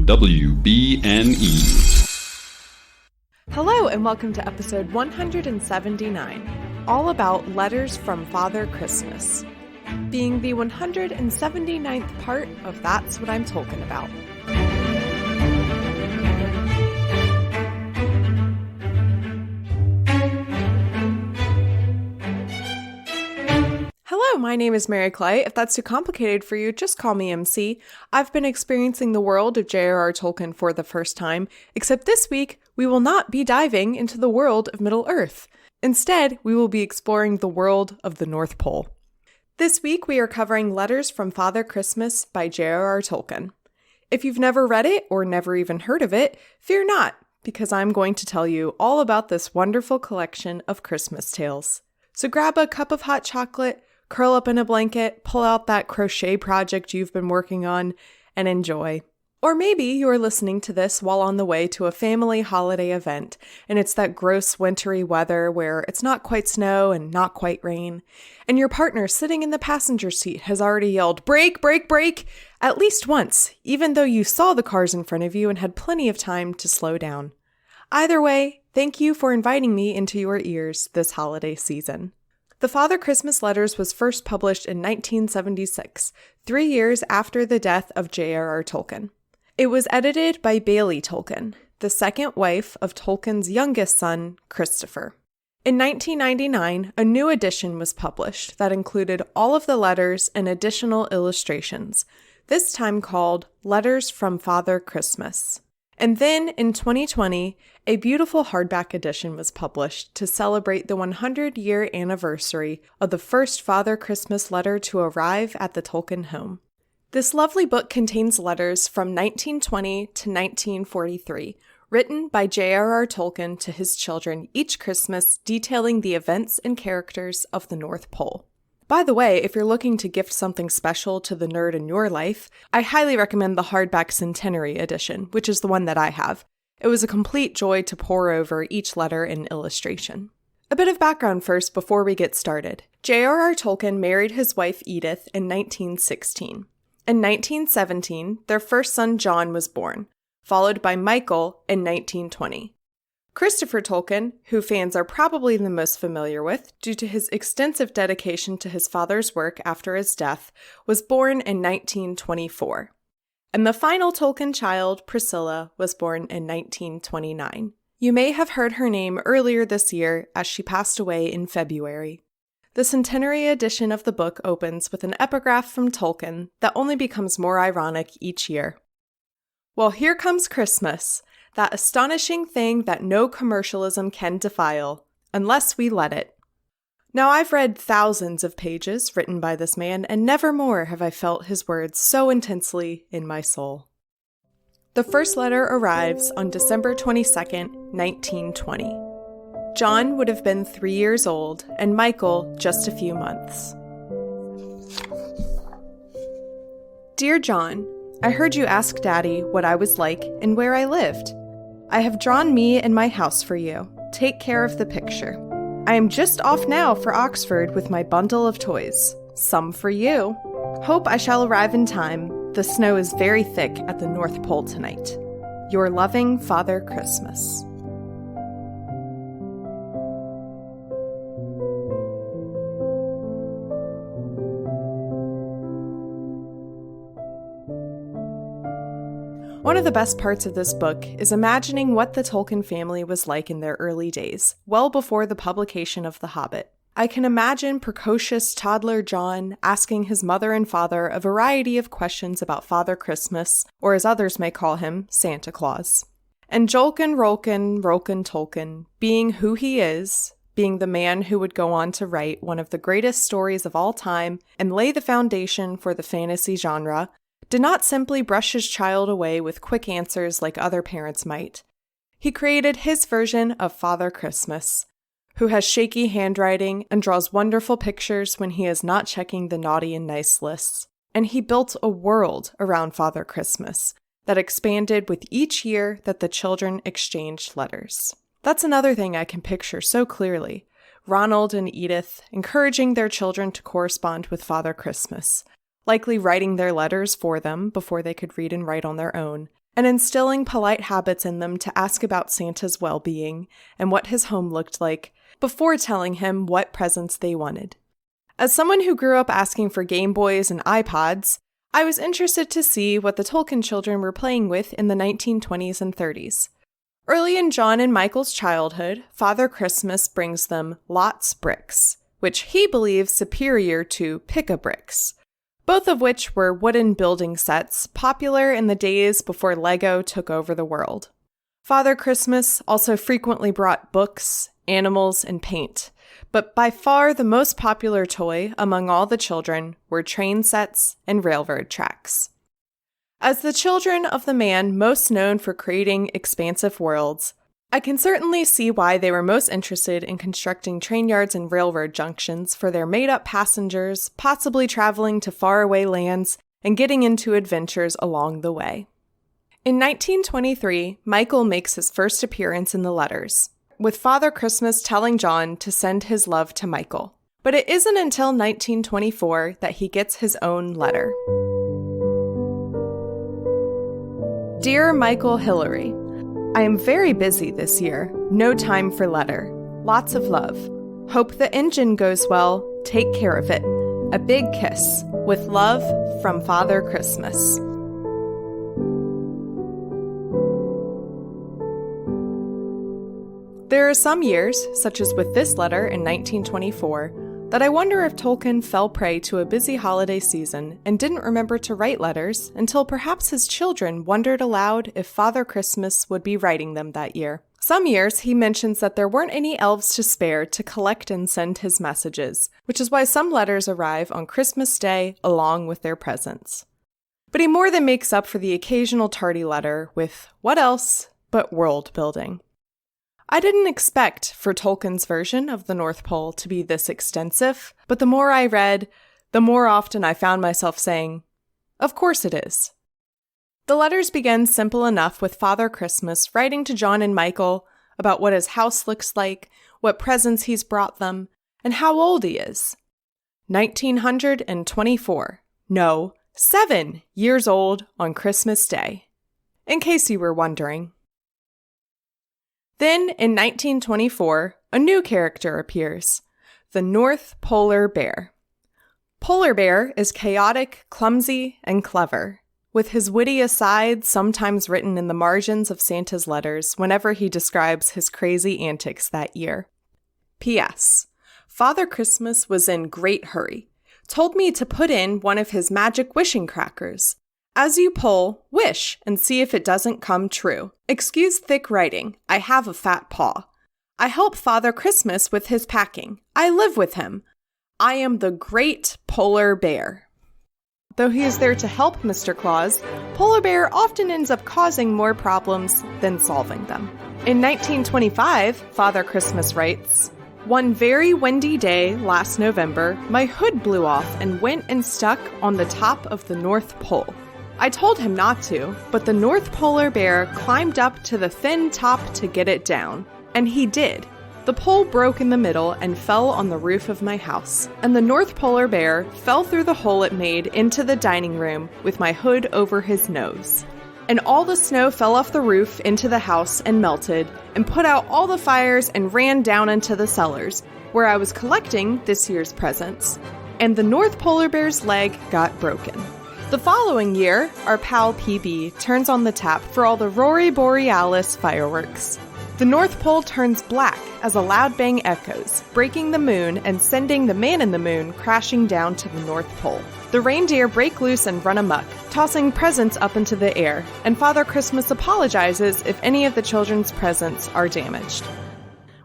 WBNE. Hello and welcome to episode 179, all about letters from Father Christmas, being the 179th part of That's What I'm Tolkien About. Hello, my name is Mary Clay. If that's too complicated for you, just call me MC. I've been experiencing the world of JRR Tolkien for the first time, except this week we will not be diving into the world of Middle-earth. Instead, we will be exploring the world of the North Pole. This week we are covering Letters from Father Christmas by JRR Tolkien. If you've never read it or never even heard of it, fear not, because I'm going to tell you all about this wonderful collection of Christmas tales. So grab a cup of hot chocolate, curl up in a blanket, pull out that crochet project you've been working on, and enjoy. Or maybe you're listening to this while on the way to a family holiday event, and it's that gross wintry weather where it's not quite snow and not quite rain, and your partner sitting in the passenger seat has already yelled, "Brake, brake, brake," at least once, even though you saw the cars in front of you and had plenty of time to slow down. Either way, thank you for inviting me into your ears this holiday season. The Father Christmas Letters was first published in 1976, 3 years after the death of J.R.R. Tolkien. It was edited by Bailey Tolkien, the second wife of Tolkien's youngest son, Christopher. In 1999, a new edition was published that included all of the letters and additional illustrations, this time called Letters from Father Christmas. And then, in 2020, a beautiful hardback edition was published to celebrate the 100-year anniversary of the first Father Christmas letter to arrive at the Tolkien home. This lovely book contains letters from 1920 to 1943, written by J.R.R. Tolkien to his children each Christmas, detailing the events and characters of the North Pole. By the way, if you're looking to gift something special to the nerd in your life, I highly recommend the hardback Centenary edition, which is the one that I have. It was a complete joy to pore over each letter and illustration. A bit of background first before we get started. J.R.R. Tolkien married his wife Edith in 1916. In 1917, their first son John was born, followed by Michael in 1920. Christopher Tolkien, who fans are probably the most familiar with due to his extensive dedication to his father's work after his death, was born in 1924. And the final Tolkien child, Priscilla, was born in 1929. You may have heard her name earlier this year as she passed away in February. The centenary edition of the book opens with an epigraph from Tolkien that only becomes more ironic each year. "Well, here comes Christmas, that astonishing thing that no commercialism can defile, unless we let it." Now, I've read thousands of pages written by this man, and never more have I felt his words so intensely in my soul. The first letter arrives on December 22nd, 1920. John would have been 3 years old, and Michael just a few months. "Dear John, I heard you ask Daddy what I was like and where I lived. I have drawn me and my house for you. Take care of the picture. I am just off now for Oxford with my bundle of toys. Some for you. Hope I shall arrive in time. The snow is very thick at the North Pole tonight. Your loving Father Christmas." One of the best parts of this book is imagining what the Tolkien family was like in their early days, well before the publication of The Hobbit. I can imagine precocious toddler John asking his mother and father a variety of questions about Father Christmas, or as others may call him, Santa Claus. And Rolkan Tolkien, being who he is, being the man who would go on to write one of the greatest stories of all time and lay the foundation for the fantasy genre, did not simply brush his child away with quick answers like other parents might. He created his version of Father Christmas, who has shaky handwriting and draws wonderful pictures when he is not checking the naughty and nice lists. And he built a world around Father Christmas that expanded with each year that the children exchanged letters. That's another thing I can picture so clearly. Ronald and Edith encouraging their children to correspond with Father Christmas, likely writing their letters for them before they could read and write on their own, and instilling polite habits in them to ask about Santa's well-being and what his home looked like before telling him what presents they wanted. As someone who grew up asking for Game Boys and iPods, I was interested to see what the Tolkien children were playing with in the 1920s and 30s. Early in John and Michael's childhood, Father Christmas brings them Lot's bricks, which he believes superior to Pick-a-Bricks, both of which were wooden building sets popular in the days before Lego took over the world. Father Christmas also frequently brought books, animals, and paint, but by far the most popular toy among all the children were train sets and railroad tracks. As the children of the man most known for creating expansive worlds, I can certainly see why they were most interested in constructing train yards and railroad junctions for their made-up passengers, possibly traveling to faraway lands and getting into adventures along the way. In 1923, Michael makes his first appearance in the letters, with Father Christmas telling John to send his love to Michael. But it isn't until 1924 that he gets his own letter. Dear Michael Hillary, I am very busy this year. No time for letter. Lots of love. Hope the engine goes well. Take care of it. A big kiss. With love, from Father Christmas. There are some years, such as with this letter in 1924, that I wonder if Tolkien fell prey to a busy holiday season and didn't remember to write letters until perhaps his children wondered aloud if Father Christmas would be writing them that year. Some years, he mentions that there weren't any elves to spare to collect and send his messages, which is why some letters arrive on Christmas Day along with their presents. But he more than makes up for the occasional tardy letter with what else but world building. I didn't expect for Tolkien's version of the North Pole to be this extensive, but the more I read, the more often I found myself saying, of course it is. The letters begin simple enough with Father Christmas writing to John and Michael about what his house looks like, what presents he's brought them, and how old he is. 1924. No, 7 years old on Christmas Day. In case you were wondering. Then, in 1924, a new character appears, the North Polar Bear. Polar Bear is chaotic, clumsy, and clever, with his witty asides sometimes written in the margins of Santa's letters whenever he describes his crazy antics that year. P.S. Father Christmas was in great hurry, told me to put in one of his magic wishing crackers. As you pull, wish and see if it doesn't come true. Excuse thick writing. I have a fat paw. I help Father Christmas with his packing. I live with him. I am the great Polar Bear. Though he is there to help Mr. Claus, Polar Bear often ends up causing more problems than solving them. In 1925, Father Christmas writes, one very windy day last November, my hood blew off and went and stuck on the top of the North Pole. I told him not to, but the North Polar Bear climbed up to the thin top to get it down. And he did. The pole broke in the middle and fell on the roof of my house. And the North Polar Bear fell through the hole it made into the dining room with my hood over his nose. And all the snow fell off the roof into the house and melted, and put out all the fires and ran down into the cellars, where I was collecting this year's presents. And the North Polar Bear's leg got broken. The following year, our pal PB turns on the tap for all the Aurora Borealis fireworks. The North Pole turns black as a loud bang echoes, breaking the moon and sending the man in the moon crashing down to the North Pole. The reindeer break loose and run amok, tossing presents up into the air, and Father Christmas apologizes if any of the children's presents are damaged.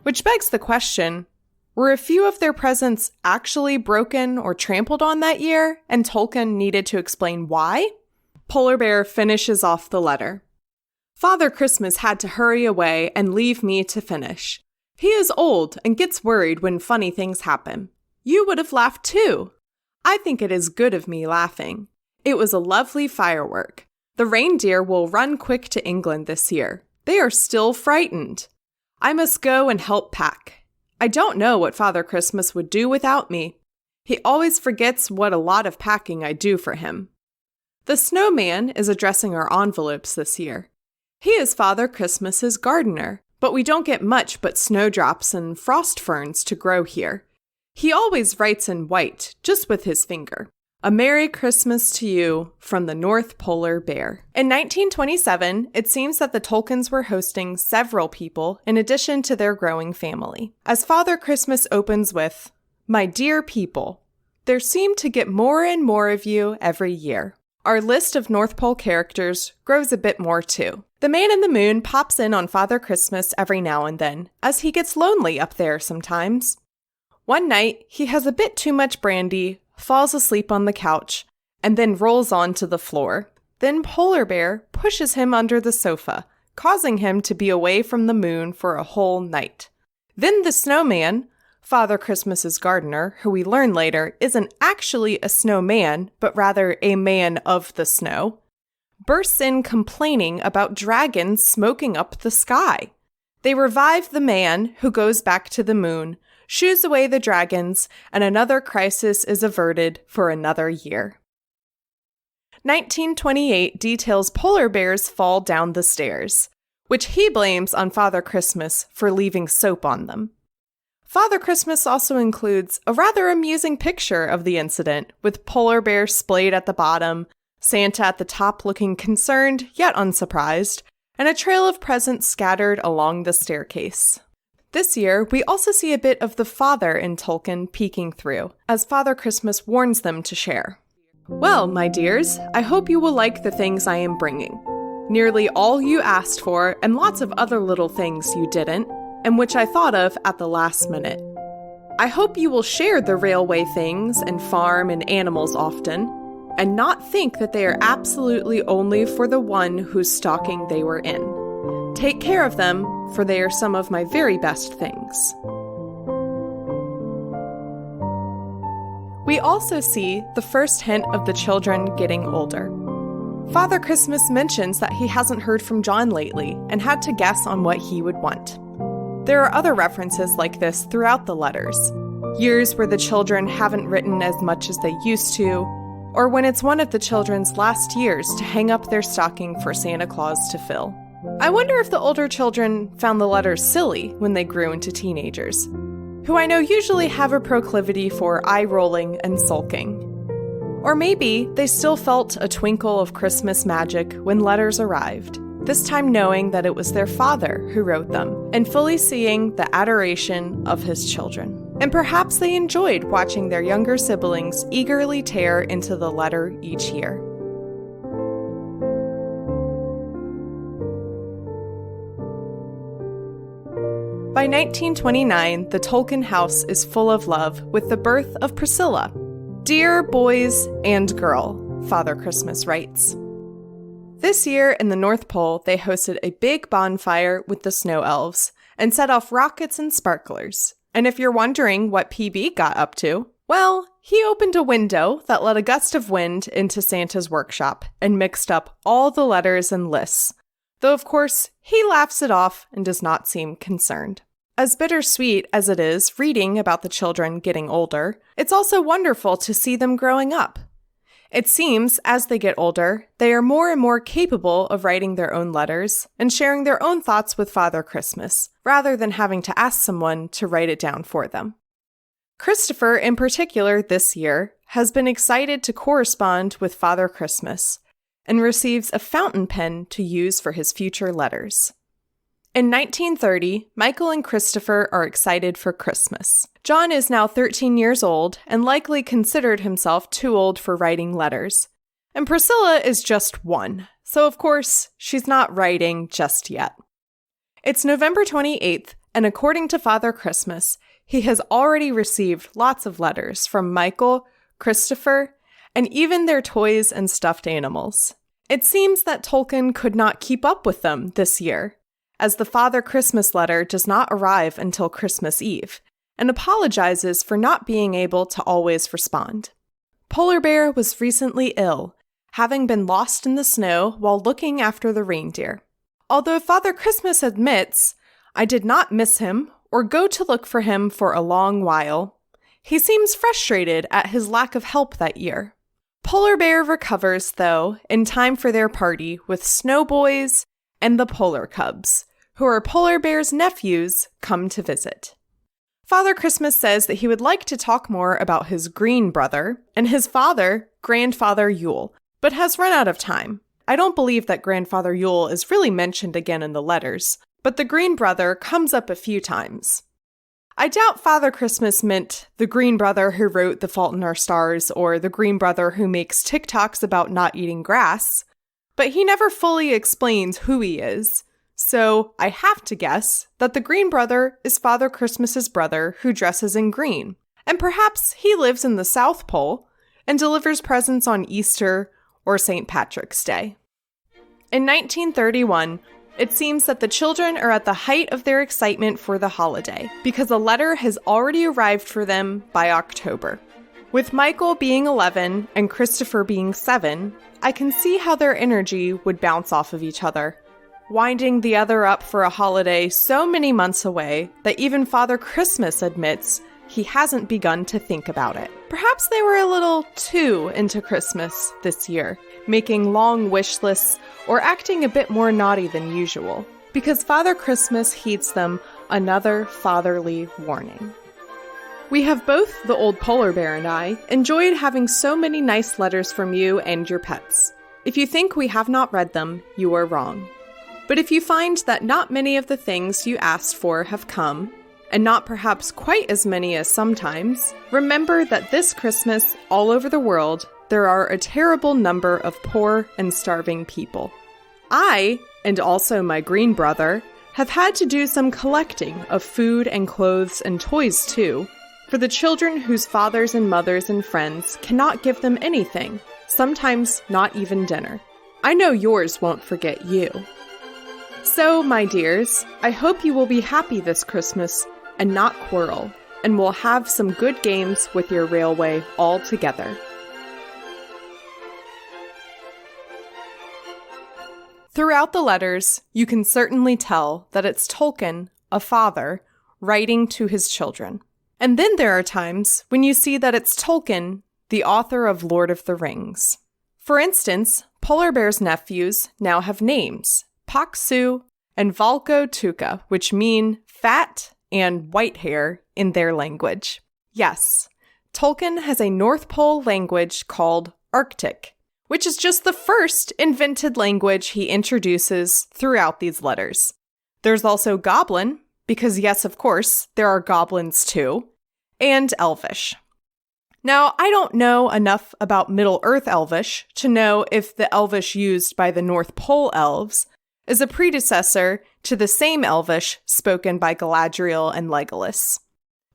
Which begs the question, were a few of their presents actually broken or trampled on that year, and Tolkien needed to explain why? Polar Bear finishes off the letter. Father Christmas had to hurry away and leave me to finish. He is old and gets worried when funny things happen. You would have laughed too. I think it is good of me laughing. It was a lovely firework. The reindeer will run quick to England this year. They are still frightened. I must go and help pack. I don't know what Father Christmas would do without me. He always forgets what a lot of packing I do for him. The snowman is addressing our envelopes this year. He is Father Christmas's gardener, but we don't get much but snowdrops and frost ferns to grow here. He always writes in white, just with his finger. A Merry Christmas to you from the North Polar Bear. In 1927, it seems that the Tolkiens were hosting several people in addition to their growing family. As Father Christmas opens with, "My dear people, there seem to get more and more of you every year." Our list of North Pole characters grows a bit more too. The Man in the Moon pops in on Father Christmas every now and then, as he gets lonely up there sometimes. One night, he has a bit too much brandy, falls asleep on the couch, and then rolls onto the floor. Then Polar Bear pushes him under the sofa, causing him to be away from the moon for a whole night. Then the snowman, Father Christmas's gardener, who we learn later isn't actually a snowman, but rather a man of the snow, bursts in complaining about dragons smoking up the sky. They revive the man, who goes back to the moon, shoos away the dragons, and another crisis is averted for another year. 1928 details Polar Bear's fall down the stairs, which he blames on Father Christmas for leaving soap on them. Father Christmas also includes a rather amusing picture of the incident, with Polar Bear splayed at the bottom, Santa at the top looking concerned yet unsurprised, and a trail of presents scattered along the staircase. This year, we also see a bit of the father in Tolkien peeking through, as Father Christmas warns them to share. "Well, my dears, I hope you will like the things I am bringing. Nearly all you asked for, and lots of other little things you didn't, and which I thought of at the last minute. I hope you will share the railway things and farm and animals often, and not think that they are absolutely only for the one whose stocking they were in. Take care of them, for they are some of my very best things." We also see the first hint of the children getting older. Father Christmas mentions that he hasn't heard from John lately and had to guess on what he would want. There are other references like this throughout the letters. Years where the children haven't written as much as they used to, or when it's one of the children's last years to hang up their stocking for Santa Claus to fill. I wonder if the older children found the letters silly when they grew into teenagers, who I know usually have a proclivity for eye-rolling and sulking. Or maybe they still felt a twinkle of Christmas magic when letters arrived, this time knowing that it was their father who wrote them, and fully seeing the adoration of his children. And perhaps they enjoyed watching their younger siblings eagerly tear into the letter each year. By 1929, the Tolkien house is full of love with the birth of Priscilla. "Dear boys and girl," Father Christmas writes. This year in the North Pole, they hosted a big bonfire with the snow elves and set off rockets and sparklers. And if you're wondering what PB got up to, well, he opened a window that let a gust of wind into Santa's workshop and mixed up all the letters and lists. Though, of course, he laughs it off and does not seem concerned. As bittersweet as it is reading about the children getting older, it's also wonderful to see them growing up. It seems, as they get older, they are more and more capable of writing their own letters and sharing their own thoughts with Father Christmas, rather than having to ask someone to write it down for them. Christopher, in particular this year, has been excited to correspond with Father Christmas, and receives a fountain pen to use for his future letters. In 1930, Michael and Christopher are excited for Christmas. John is now 13 years old and likely considered himself too old for writing letters. And Priscilla is just 1, so of course, she's not writing just yet. It's November 28th, and according to Father Christmas, he has already received lots of letters from Michael, Christopher, and even their toys and stuffed animals. It seems that Tolkien could not keep up with them this year, as the Father Christmas letter does not arrive until Christmas Eve, and apologizes for not being able to always respond. Polar Bear was recently ill, having been lost in the snow while looking after the reindeer. Although Father Christmas admits, "I did not miss him or go to look for him for a long while," he seems frustrated at his lack of help that year. Polar Bear recovers, though, in time for their party with Snow Boys and the Polar Cubs, who are Polar Bear's nephews, come to visit. Father Christmas says that he would like to talk more about his green brother and his father, Grandfather Yule, but has run out of time. I don't believe that Grandfather Yule is really mentioned again in the letters, but the green brother comes up a few times. I doubt Father Christmas meant the green brother who wrote The Fault in Our Stars or the green brother who makes TikToks about not eating grass, but he never fully explains who he is. So I have to guess that the green brother is Father Christmas's brother who dresses in green, and perhaps he lives in the South Pole and delivers presents on Easter or St. Patrick's Day. In 1931, it seems that the children are at the height of their excitement for the holiday because a letter has already arrived for them by October. With Michael being 11 and Christopher being 7, I can see how their energy would bounce off of each other, winding the other up for a holiday so many months away that even Father Christmas admits he hasn't begun to think about it. Perhaps they were a little too into Christmas this year, making long wish lists or acting a bit more naughty than usual, because Father Christmas heeds them another fatherly warning. We have both, the old polar bear and I, enjoyed having so many nice letters from you and your pets. If you think we have not read them, you are wrong. But if you find that not many of the things you asked for have come, and not perhaps quite as many as sometimes, remember that this Christmas, all over the world, there are a terrible number of poor and starving people. I, and also my green brother, have had to do some collecting of food and clothes and toys too, for the children whose fathers and mothers and friends cannot give them anything, sometimes not even dinner. I know yours won't forget you. So, my dears, I hope you will be happy this Christmas and not quarrel, and will have some good games with your railway all together. Throughout the letters, you can certainly tell that it's Tolkien, a father, writing to his children. And then there are times when you see that it's Tolkien, the author of Lord of the Rings. For instance, Polar Bear's nephews now have names, Paksu and Valko Tuka, which mean fat and white hair in their language. Yes, Tolkien has a North Pole language called Arctic, which is just the first invented language he introduces throughout these letters. There's also Goblin, because yes, of course, there are goblins too, and Elvish. Now, I don't know enough about Middle-earth Elvish to know if the Elvish used by the North Pole elves is a predecessor to the same Elvish spoken by Galadriel and Legolas.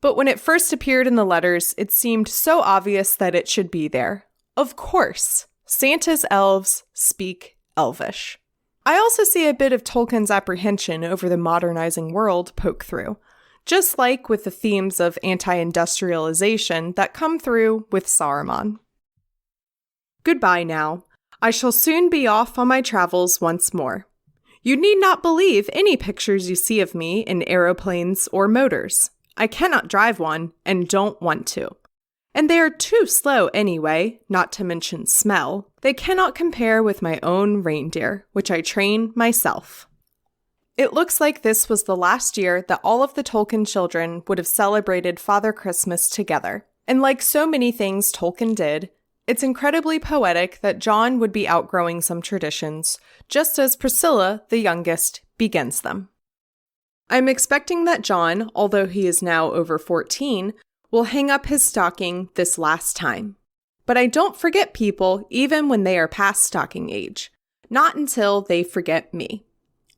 But when it first appeared in the letters, it seemed so obvious that it should be there. Of course, Santa's elves speak Elvish. I also see a bit of Tolkien's apprehension over the modernizing world poke through, just like with the themes of anti-industrialization that come through with Saruman. Goodbye now. I shall soon be off on my travels once more. You need not believe any pictures you see of me in aeroplanes or motors. I cannot drive one and don't want to. And they are too slow anyway, not to mention smell. They cannot compare with my own reindeer, which I train myself. It looks like this was the last year that all of the Tolkien children would have celebrated Father Christmas together. And like so many things Tolkien did, it's incredibly poetic that John would be outgrowing some traditions, just as Priscilla, the youngest, begins them. I'm expecting that John, although he is now over 14, will hang up his stocking this last time. But I don't forget people even when they are past stocking age, not until they forget me.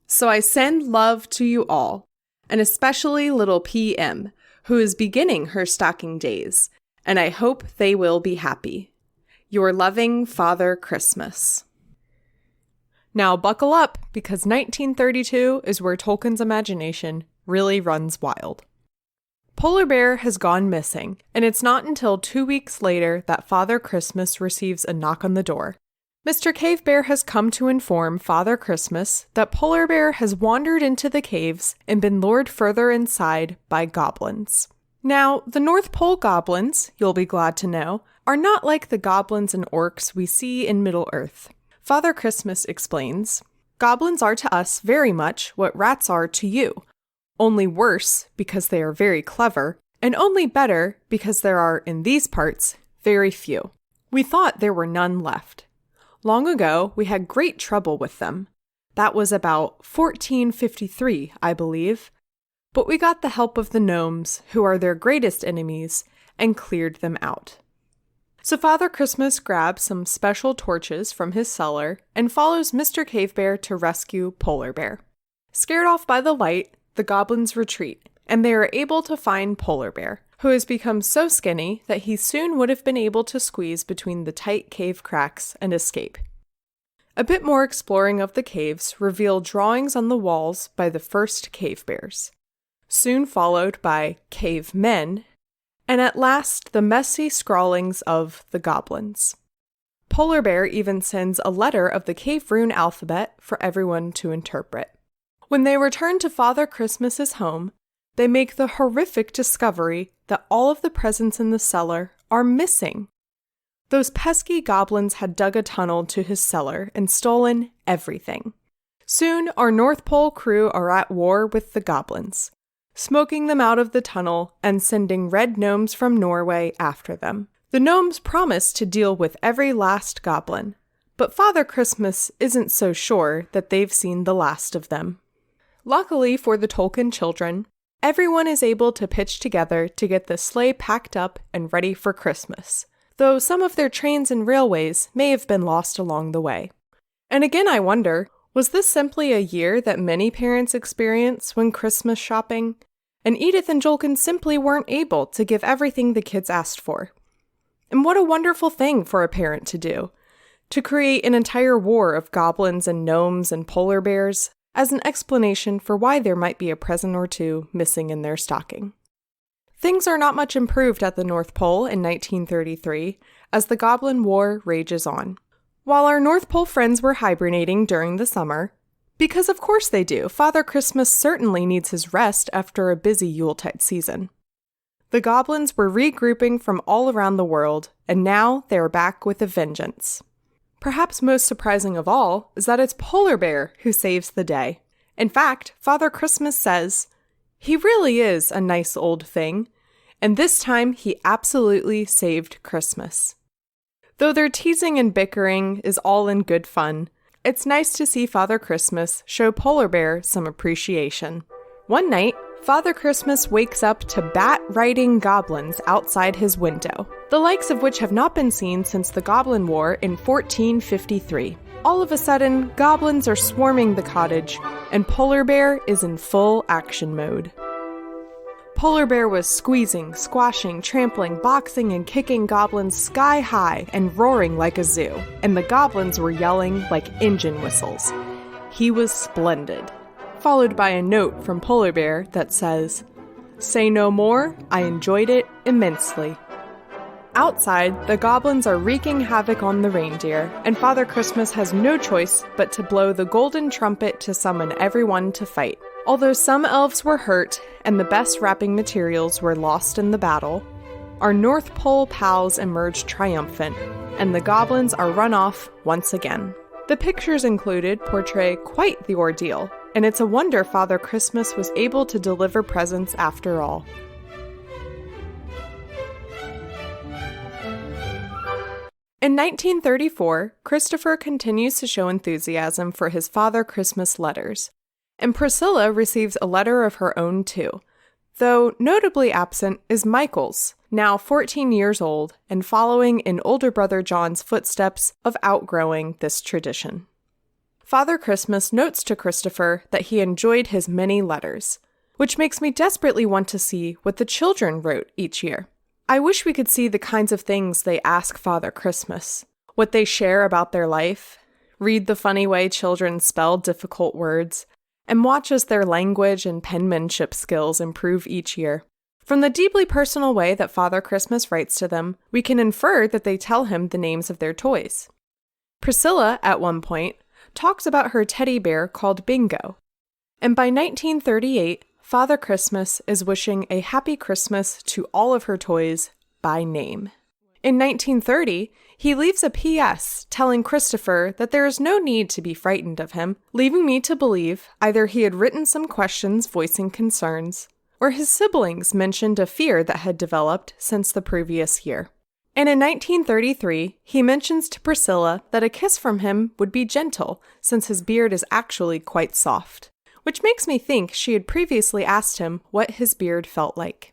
So I send love to you all, and especially little PM, who is beginning her stocking days, and I hope they will be happy. Your loving Father Christmas. Now buckle up, because 1932 is where Tolkien's imagination really runs wild. Polar Bear has gone missing, and it's not until 2 weeks later that Father Christmas receives a knock on the door. Mr. Cave Bear has come to inform Father Christmas that Polar Bear has wandered into the caves and been lured further inside by goblins. Now, the North Pole goblins, you'll be glad to know, are not like the goblins and orcs we see in Middle-earth. Father Christmas explains, "Goblins are to us very much what rats are to you, only worse because they are very clever, and only better because there are, in these parts, very few. We thought there were none left. Long ago, we had great trouble with them. That was about 1453, I believe. But we got the help of the gnomes, who are their greatest enemies, and cleared them out." So Father Christmas grabs some special torches from his cellar and follows Mr. Cave Bear to rescue Polar Bear. Scared off by the light, the goblins retreat, and they are able to find Polar Bear, who has become so skinny that he soon would have been able to squeeze between the tight cave cracks and escape. A bit more exploring of the caves reveal drawings on the walls by the first cave bears, soon followed by cave men, and at last the messy scrawlings of the goblins. Polar Bear even sends a letter of the cave rune alphabet for everyone to interpret. When they return to Father Christmas's home, they make the horrific discovery that all of the presents in the cellar are missing. Those pesky goblins had dug a tunnel to his cellar and stolen everything. Soon, our North Pole crew are at war with the goblins, smoking them out of the tunnel and sending red gnomes from Norway after them. The gnomes promise to deal with every last goblin, but Father Christmas isn't so sure that they've seen the last of them. Luckily for the Tolkien children, everyone is able to pitch together to get the sleigh packed up and ready for Christmas, though some of their trains and railways may have been lost along the way. And again, I wonder, was this simply a year that many parents experience when Christmas shopping? And Edith and Jolkin simply weren't able to give everything the kids asked for. And what a wonderful thing for a parent to do, to create an entire war of goblins and gnomes and polar bears as an explanation for why there might be a present or two missing in their stocking. Things are not much improved at the North Pole in 1933 as the Goblin War rages on. While our North Pole friends were hibernating during the summer, because of course they do, Father Christmas certainly needs his rest after a busy Yuletide season. The goblins were regrouping from all around the world, and now they are back with a vengeance. Perhaps most surprising of all is that it's Polar Bear who saves the day. In fact, Father Christmas says, he really is a nice old thing, and this time he absolutely saved Christmas. Though their teasing and bickering is all in good fun, it's nice to see Father Christmas show Polar Bear some appreciation. One night, Father Christmas wakes up to bat-riding goblins outside his window, the likes of which have not been seen since the Goblin War in 1453. All of a sudden, goblins are swarming the cottage, and Polar Bear is in full action mode. Polar Bear was squeezing, squashing, trampling, boxing, and kicking goblins sky high and roaring like a zoo, and the goblins were yelling like engine whistles. He was splendid. Followed by a note from Polar Bear that says, "Say no more, I enjoyed it immensely." Outside, the goblins are wreaking havoc on the reindeer, and Father Christmas has no choice but to blow the golden trumpet to summon everyone to fight. Although some elves were hurt and the best wrapping materials were lost in the battle, our North Pole pals emerge triumphant, and the goblins are run off once again. The pictures included portray quite the ordeal, and it's a wonder Father Christmas was able to deliver presents after all. In 1934, Christopher continues to show enthusiasm for his Father Christmas letters, and Priscilla receives a letter of her own too, though notably absent is Michael's, now 14 years old and following in older brother John's footsteps of outgrowing this tradition. Father Christmas notes to Christopher that he enjoyed his many letters, which makes me desperately want to see what the children wrote each year. I wish we could see the kinds of things they ask Father Christmas, what they share about their life, read the funny way children spell difficult words, and watch as their language and penmanship skills improve each year. From the deeply personal way that Father Christmas writes to them, we can infer that they tell him the names of their toys. Priscilla, at one point, talks about her teddy bear called Bingo, and by 1938, Father Christmas is wishing a happy Christmas to all of her toys by name. In 1930, he leaves a P.S. telling Christopher that there is no need to be frightened of him, leaving me to believe either he had written some questions voicing concerns, or his siblings mentioned a fear that had developed since the previous year. And in 1933, he mentions to Priscilla that a kiss from him would be gentle, since his beard is actually quite soft, which makes me think she had previously asked him what his beard felt like.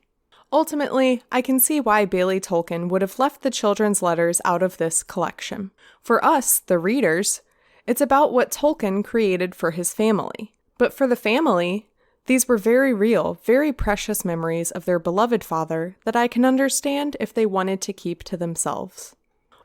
Ultimately, I can see why Bailey Tolkien would have left the children's letters out of this collection. For us, the readers, it's about what Tolkien created for his family. But for the family, these were very real, very precious memories of their beloved father that I can understand if they wanted to keep to themselves.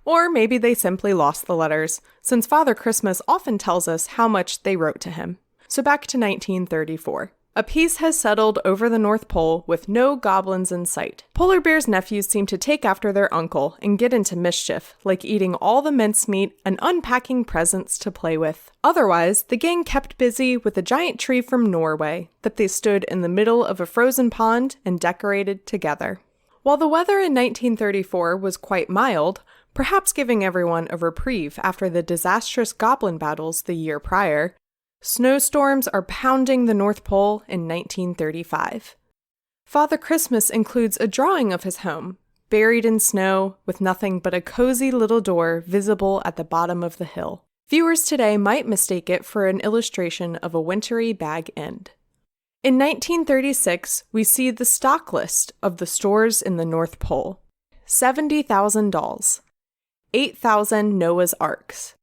Or maybe they simply lost the letters, since Father Christmas often tells us how much they wrote to him. So back to 1934. A peace has settled over the North Pole with no goblins in sight. Polar Bear's nephews seem to take after their uncle and get into mischief, like eating all the mincemeat and unpacking presents to play with. Otherwise, the gang kept busy with a giant tree from Norway that they stood in the middle of a frozen pond and decorated together. While the weather in 1934 was quite mild, perhaps giving everyone a reprieve after the disastrous goblin battles the year prior, snowstorms are pounding the North Pole in 1935. Father Christmas includes a drawing of his home, buried in snow, with nothing but a cozy little door visible at the bottom of the hill. Viewers today might mistake it for an illustration of a wintry Bag End. In 1936, we see the stock list of the stores in the North Pole. 70,000 dolls, 8,000 Noah's Arks,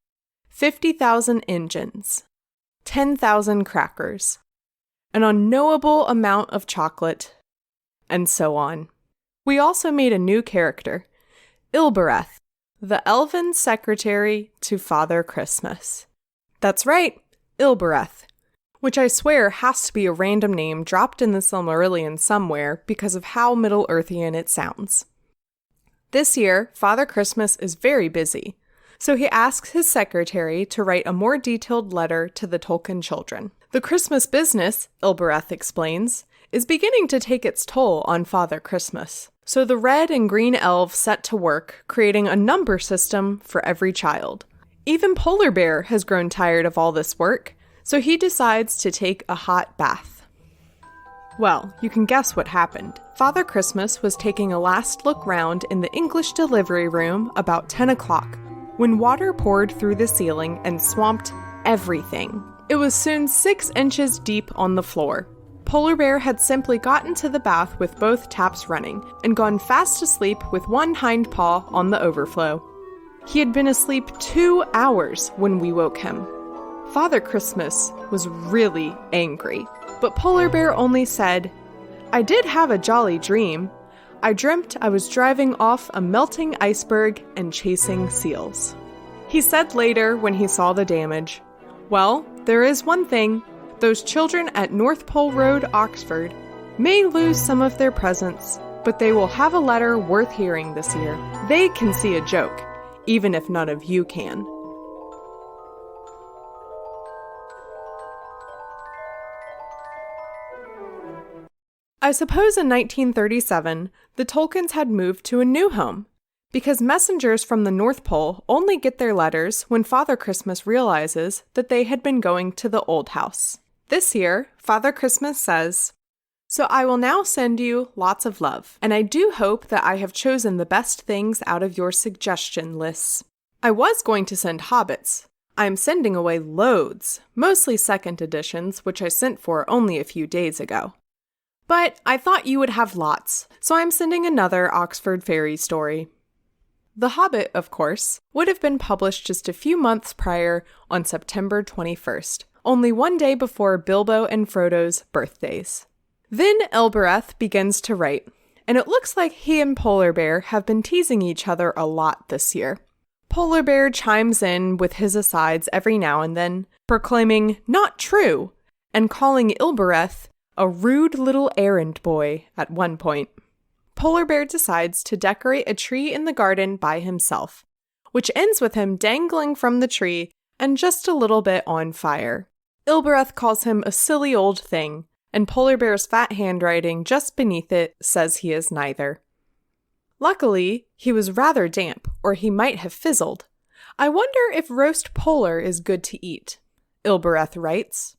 50,000 engines, 10,000 crackers, an unknowable amount of chocolate, and so on. We also made a new character, Ilbereth, the elven secretary to Father Christmas. That's right, Ilbereth, which I swear has to be a random name dropped in the Silmarillion somewhere because of how Middle-earthian it sounds. This year, Father Christmas is very busy, so he asks his secretary to write a more detailed letter to the Tolkien children. The Christmas business, Ilbereth explains, is beginning to take its toll on Father Christmas. So the red and green elves set to work, creating a number system for every child. Even Polar Bear has grown tired of all this work, so he decides to take a hot bath. Well, you can guess what happened. Father Christmas was taking a last look round in the English delivery room about 10 o'clock, when water poured through the ceiling and swamped everything. It was soon 6 inches deep on the floor. Polar Bear had simply gotten to the bath with both taps running and gone fast asleep with one hind paw on the overflow. He had been asleep 2 hours when we woke him. Father Christmas was really angry, but Polar Bear only said, "I did have a jolly dream. I dreamt I was driving off a melting iceberg and chasing seals." He said later when he saw the damage, "Well, there is one thing. Those children at North Pole Road, Oxford, may lose some of their presents, but they will have a letter worth hearing this year. They can see a joke, even if none of you can." I suppose in 1937, the Tolkiens had moved to a new home, because messengers from the North Pole only get their letters when Father Christmas realizes that they had been going to the old house. This year, Father Christmas says, "So I will now send you lots of love, and I do hope that I have chosen the best things out of your suggestion lists. I was going to send hobbits. I am sending away loads, mostly second editions, which I sent for only a few days ago. But I thought you would have lots, so I'm sending another Oxford fairy story." The Hobbit, of course, would have been published just a few months prior on September 21st, only one day before Bilbo and Frodo's birthdays. Then Ilbereth begins to write, and it looks like he and Polar Bear have been teasing each other a lot this year. Polar Bear chimes in with his asides every now and then, proclaiming "not true," and calling Ilbereth a rude little errand boy at one point. Polar Bear decides to decorate a tree in the garden by himself, which ends with him dangling from the tree and just a little bit on fire. Ilbereth calls him a silly old thing, and Polar Bear's fat handwriting just beneath it says he is neither. Luckily, he was rather damp, or he might have fizzled. I wonder if roast polar is good to eat. Ilbereth writes.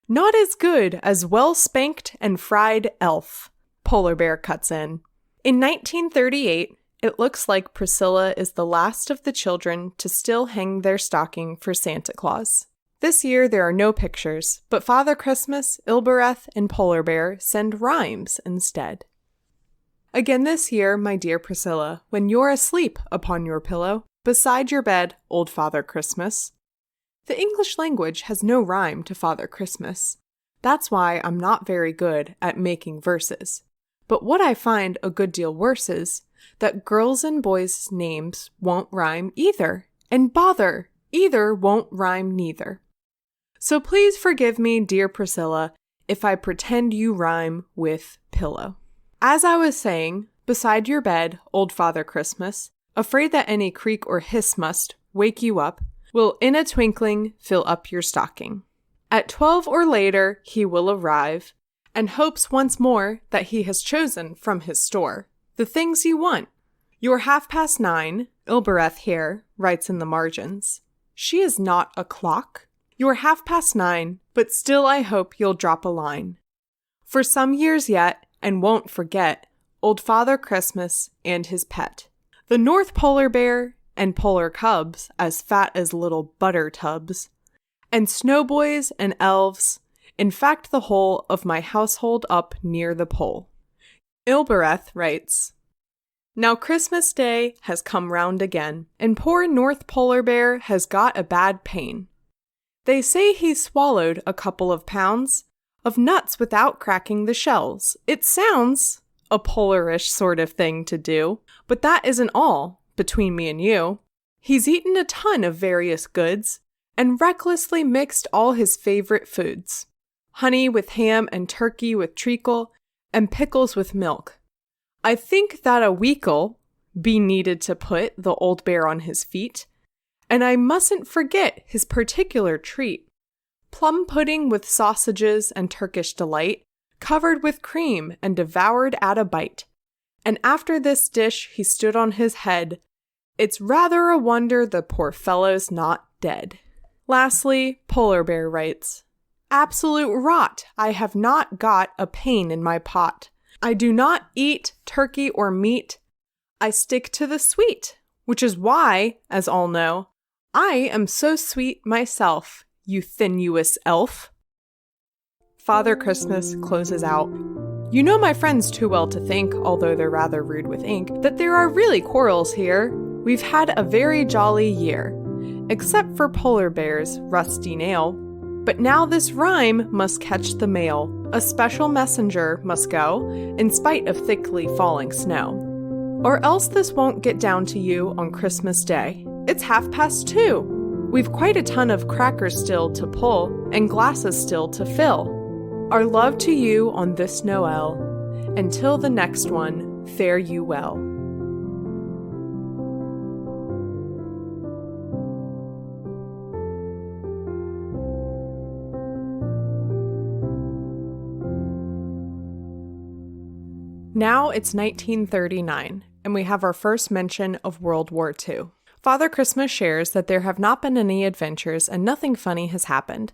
Not as good as well-spanked and fried elf, Polar Bear cuts in. In 1938, it looks like Priscilla is the last of the children to still hang their stocking for Santa Claus. This year there are no pictures, but Father Christmas, Ilbereth, and Polar Bear send rhymes instead. Again this year, my dear Priscilla, when you're asleep upon your pillow, beside your bed, old Father Christmas. The English language has no rhyme to Father Christmas. That's why I'm not very good at making verses. But what I find a good deal worse is that girls' and boys' names won't rhyme either. And bother, either won't rhyme neither. So please forgive me, dear Priscilla, if I pretend you rhyme with pillow. As I was saying, beside your bed, old Father Christmas, afraid that any creak or hiss must wake you up, will in a twinkling fill up your stocking. At 12 or later he will arrive, and hopes once more that he has chosen from his store the things you want. Your 9:30, Ilbereth here writes in the margins. She is not a clock. Your 9:30, but still I hope you'll drop a line. For some years yet, and won't forget, old Father Christmas and his pet. The North Polar Bear and polar cubs as fat as little butter tubs, and snowboys and elves, in fact the whole of my household up near the pole. Ilbereth writes, Now Christmas Day has come round again, and poor North Polar Bear has got a bad pain. They say he swallowed a couple of pounds of nuts without cracking the shells. It sounds a polarish sort of thing to do, but that isn't all. Between me and you, he's eaten a ton of various goods and recklessly mixed all his favorite foods. Honey with ham and turkey with treacle and pickles with milk. I think that a week'll be needed to put the old bear on his feet. And I mustn't forget his particular treat. Plum pudding with sausages and Turkish delight, covered with cream and devoured at a bite. And after this dish he stood on his head. It's rather a wonder the poor fellow's not dead. Lastly, Polar Bear writes, Absolute rot, I have not got a pain in my pot. I do not eat turkey or meat. I stick to the sweet, which is why, as all know, I am so sweet myself, you thinuous elf. Father Christmas closes out. You know my friends too well to think, although they're rather rude with ink, that there are really quarrels here. We've had a very jolly year, except for Polar Bear's rusty nail. But now this rhyme must catch the mail. A special messenger must go, in spite of thickly falling snow. Or else this won't get down to you on Christmas Day. It's 2:30. We've quite a ton of crackers still to pull, and glasses still to fill. Our love to you on this Noel. Until the next one, fare you well. Now it's 1939, and we have our first mention of World War II. Father Christmas shares that there have not been any adventures and nothing funny has happened,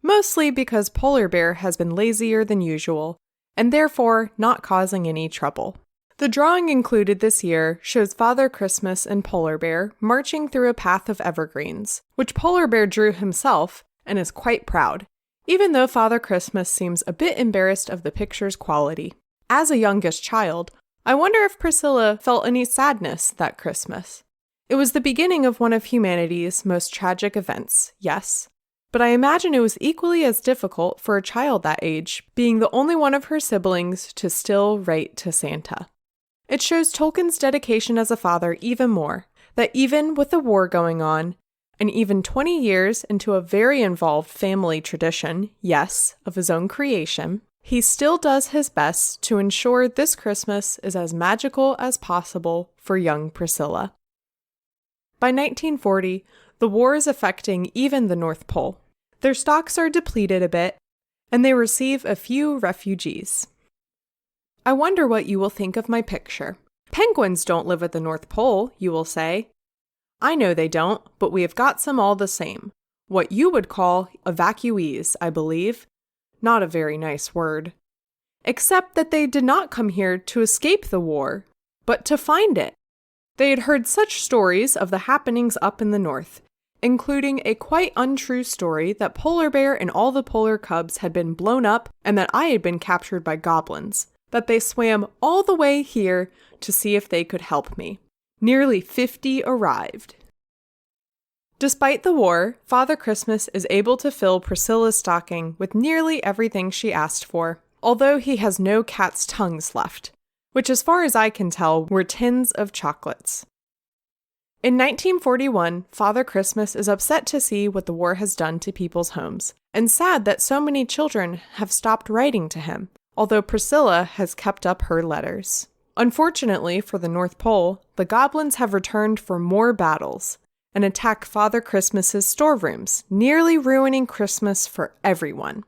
mostly because Polar Bear has been lazier than usual, and therefore not causing any trouble. The drawing included this year shows Father Christmas and Polar Bear marching through a path of evergreens, which Polar Bear drew himself and is quite proud, even though Father Christmas seems a bit embarrassed of the picture's quality. As a youngest child, I wonder if Priscilla felt any sadness that Christmas. It was the beginning of one of humanity's most tragic events, yes, but I imagine it was equally as difficult for a child that age, being the only one of her siblings to still write to Santa. It shows Tolkien's dedication as a father even more, that even with the war going on, and even 20 years into a very involved family tradition, yes, of his own creation, he still does his best to ensure this Christmas is as magical as possible for young Priscilla. By 1940, the war is affecting even the North Pole. Their stocks are depleted a bit, and they receive a few refugees. I wonder what you will think of my picture. Penguins don't live at the North Pole, you will say. I know they don't, but we have got some all the same. What you would call evacuees, I believe. Not a very nice word. Except that they did not come here to escape the war, but to find it. They had heard such stories of the happenings up in the north, including a quite untrue story that Polar Bear and all the polar cubs had been blown up and that I had been captured by goblins, that they swam all the way here to see if they could help me. Nearly 50 arrived. Despite the war, Father Christmas is able to fill Priscilla's stocking with nearly everything she asked for, although he has no cat's tongues left, which as far as I can tell were tins of chocolates. In 1941, Father Christmas is upset to see what the war has done to people's homes, and sad that so many children have stopped writing to him, although Priscilla has kept up her letters. Unfortunately for the North Pole, the goblins have returned for more battles and attack Father Christmas's storerooms, nearly ruining Christmas for everyone.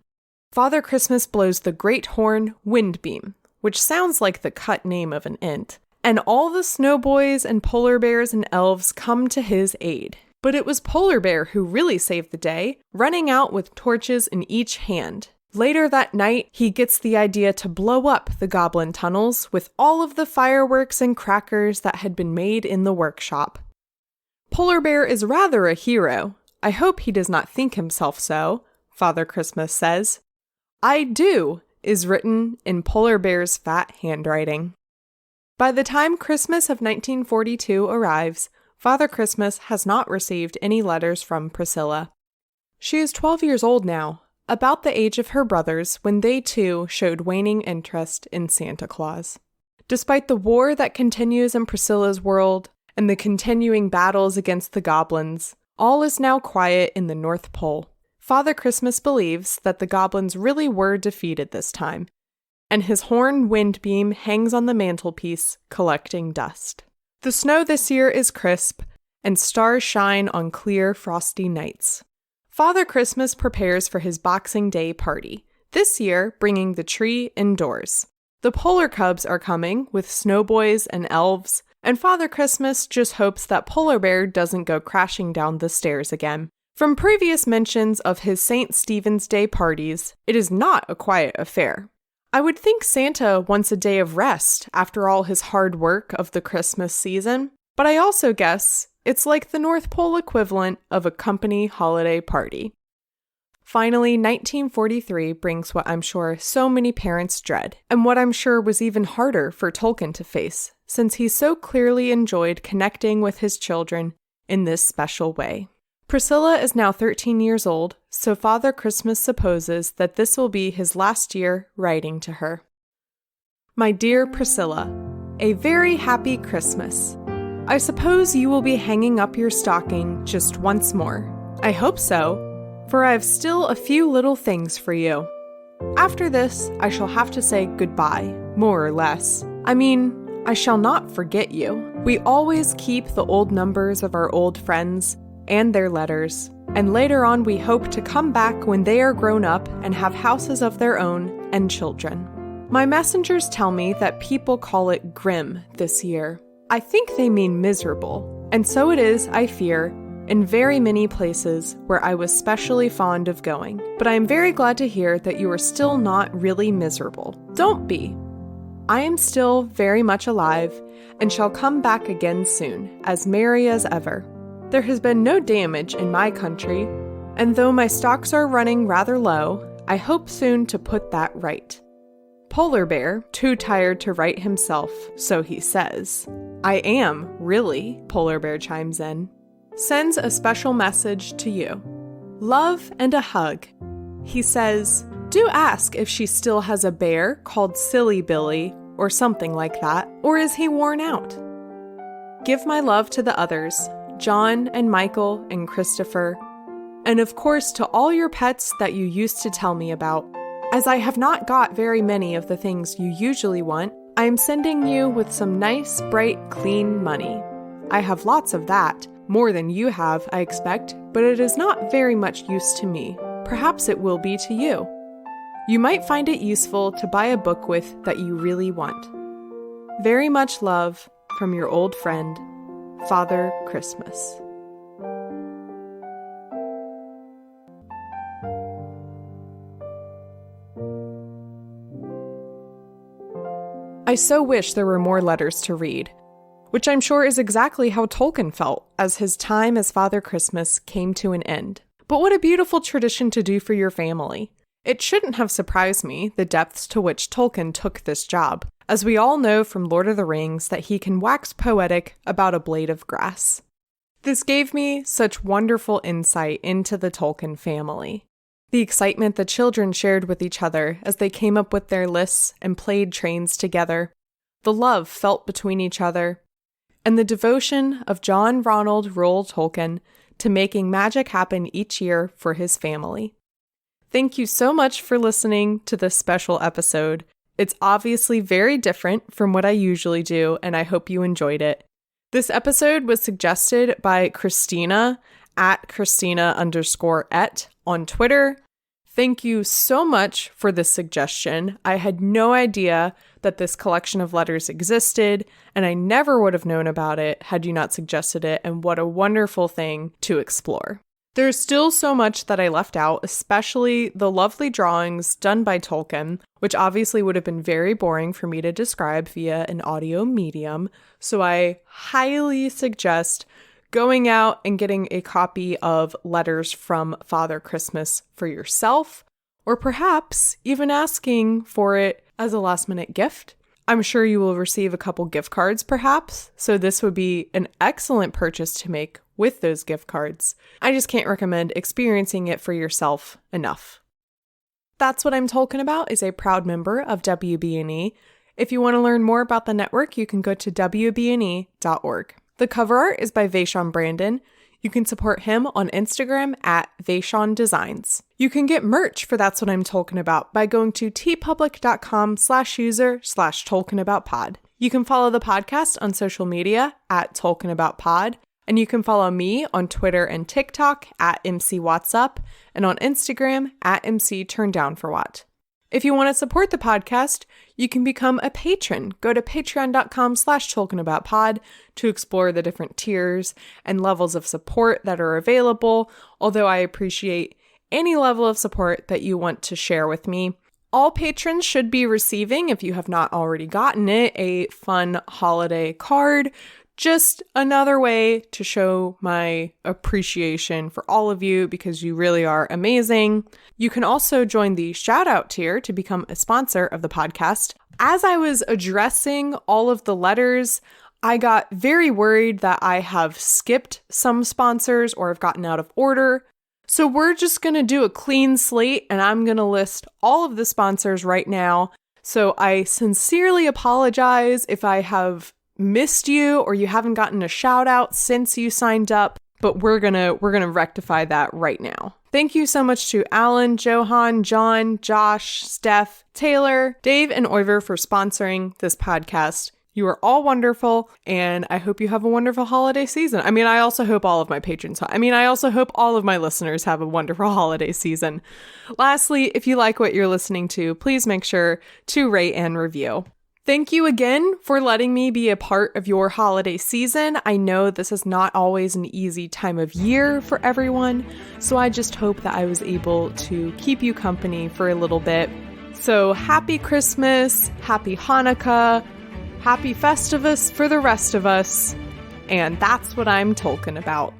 Father Christmas blows the great horn Windbeam, which sounds like the cut name of an int, and all the snowboys and polar bears and elves come to his aid. But it was Polar Bear who really saved the day, running out with torches in each hand. Later that night, he gets the idea to blow up the goblin tunnels with all of the fireworks and crackers that had been made in the workshop. Polar Bear is rather a hero. I hope he does not think himself so, Father Christmas says. I do, is written in Polar Bear's fat handwriting. By the time Christmas of 1942 arrives, Father Christmas has not received any letters from Priscilla. She is 12 years old now, about the age of her brothers when they too showed waning interest in Santa Claus. Despite the war that continues in Priscilla's world and the continuing battles against the goblins, all is now quiet in the North Pole. Father Christmas believes that the goblins really were defeated this time, and his horn Windbeam hangs on the mantelpiece, collecting dust. The snow this year is crisp, and stars shine on clear, frosty nights. Father Christmas prepares for his Boxing Day party, this year bringing the tree indoors. The polar cubs are coming with snowboys and elves, and Father Christmas just hopes that Polar Bear doesn't go crashing down the stairs again. From previous mentions of his St. Stephen's Day parties, it is not a quiet affair. I would think Santa wants a day of rest after all his hard work of the Christmas season, but I also guess it's like the North Pole equivalent of a company holiday party. Finally, 1943 brings what I'm sure so many parents dread, and what I'm sure was even harder for Tolkien to face, since he so clearly enjoyed connecting with his children in this special way. Priscilla is now 13 years old, so Father Christmas supposes that this will be his last year writing to her. My dear Priscilla, a very happy Christmas. I suppose you will be hanging up your stocking just once more. I hope so, for I have still a few little things for you. After this, I shall have to say goodbye, more or less. I mean, I shall not forget you. We always keep the old numbers of our old friends and their letters, and later on we hope to come back when they are grown up and have houses of their own and children. My messengers tell me that people call it grim this year. I think they mean miserable, and so it is, I fear, in very many places where I was specially fond of going. But I am very glad to hear that you are still not really miserable. Don't be. I am still very much alive and shall come back again soon, as merry as ever. There has been no damage in my country, and though my stocks are running rather low, I hope soon to put that right. Polar Bear, too tired to write himself, so he says. I am, really, Polar Bear chimes in. Sends a special message to you. Love and a hug. He says, do ask if she still has a bear called Silly Billy, or something like that, or is he worn out? Give my love to the others, John and Michael and Christopher, and of course to all your pets that you used to tell me about. As I have not got very many of the things you usually want, I am sending you with some nice, bright, clean money. I have lots of that, more than you have, I expect, but it is not very much use to me. Perhaps it will be to you. You might find it useful to buy a book with that you really want. Very much love, from your old friend, Father Christmas. I so wish there were more letters to read, which I'm sure is exactly how Tolkien felt as his time as Father Christmas came to an end. But what a beautiful tradition to do for your family. It shouldn't have surprised me the depths to which Tolkien took this job, as we all know from Lord of the Rings that he can wax poetic about a blade of grass. This gave me such wonderful insight into the Tolkien family. The excitement the children shared with each other as they came up with their lists and played trains together, the love felt between each other, and the devotion of John Ronald Reuel Tolkien to making magic happen each year for his family. Thank you so much for listening to this special episode. It's obviously very different from what I usually do, and I hope you enjoyed it. This episode was suggested by Christina at Christina_et on Twitter. Thank you so much for this suggestion. I had no idea that this collection of letters existed, and I never would have known about it had you not suggested it, and what a wonderful thing to explore. There's still so much that I left out, especially the lovely drawings done by Tolkien, which obviously would have been very boring for me to describe via an audio medium, so I highly suggest going out and getting a copy of Letters from Father Christmas for yourself, or perhaps even asking for it as a last-minute gift. I'm sure you will receive a couple gift cards, perhaps, so this would be an excellent purchase to make with those gift cards. I just can't recommend experiencing it for yourself enough. That's What I'm Tolkien About is a proud member of WBNE. If you want to learn more about the network, you can go to wbne.org. The cover art is by Vaishon Brandon. You can support him on Instagram at Vaishon Designs. You can get merch for That's What I'm Tolkien About by going to tpublic.com/user/TolkienAboutPod. You can follow the podcast on social media at TolkienAboutPod, and you can follow me on Twitter and TikTok at MCWhatsup and on Instagram at MCTurnDownForWhat. If you want to support the podcast, you can become a patron. Go to patreon.com/TolkienAboutPod to explore the different tiers and levels of support that are available, although I appreciate any level of support that you want to share with me. All patrons should be receiving, if you have not already gotten it, a fun holiday card. Just another way to show my appreciation for all of you because you really are amazing. You can also join the shout out tier to become a sponsor of the podcast. As I was addressing all of the letters, I got very worried that I have skipped some sponsors or have gotten out of order. So we're just going to do a clean slate and I'm going to list all of the sponsors right now. So I sincerely apologize if I have missed you or you haven't gotten a shout out since you signed up, but we're gonna rectify that right now. Thank you so much to Alan, Johan, John, Josh, Steph, Taylor, Dave, and Oiver for sponsoring this podcast. You are all wonderful, and I hope you have a wonderful holiday season. I also hope all of my patrons, I also hope all of my listeners have a wonderful holiday season. Lastly, if you like what you're listening to, please make sure to rate and review. Thank you again for letting me be a part of your holiday season. I know this is not always an easy time of year for everyone, so I just hope that I was able to keep you company for a little bit. So happy Christmas, happy Hanukkah, happy Festivus for the rest of us, and that's what I'm Tolkien about.